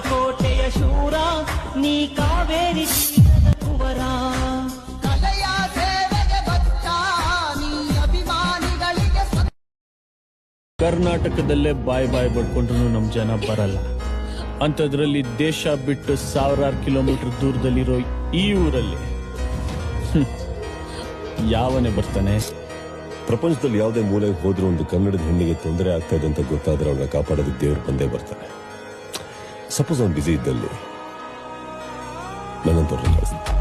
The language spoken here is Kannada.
ಕೋಟೆಯ ಶೂರ ನೀ ಕಾವೇರಿ ತೀರದ ಕುವರ ಕಲೆಯ ಸೇವೆಗೆ ಬದ್ಧ ನೀ ಅಭಿಮಾನಿಗಳಿಗೆ ಕರ್ನಾಟಕದಲ್ಲೇ ಬಾಯ್ ಬಡ್ಕೊಂಡ್ರು ನಮ್ ಜನ ಬರಲ್ಲ ಅಂತದ್ರಲ್ಲಿ ದೇಶ ಬಿಟ್ಟು ಸಾವಿರಾರು ಕಿಲೋಮೀಟರ್ ದೂರದಲ್ಲಿರೋ ಈ ಊರಲ್ಲಿ ಯಾವನೇ ಬರ್ತಾನೆ? ಪ್ರಪಂಚದಲ್ಲಿ ಯಾವುದೇ ಮೂಲೆಗೆ ಹೋದ್ರೂ ಒಂದು ಕನ್ನಡದ ಹೆಣ್ಣಿಗೆ ತೊಂದರೆ ಆಗ್ತಾ ಇದೆ ಅಂತ ಗೊತ್ತಾದ್ರೆ ಅವಳ ಕಾಪಾಡೋದಕ್ಕೆ ದೇವ್ರು ಬಂದೇ ಬರ್ತಾನೆ. ಸಪೋಸ್ ಅವ್ನು ಬಿಸಿ ಇದ್ದಲ್ಲಿ ನನ್ನಂತವ್ರನ್ನ ಕಳಿಸ್ತೀನಿ.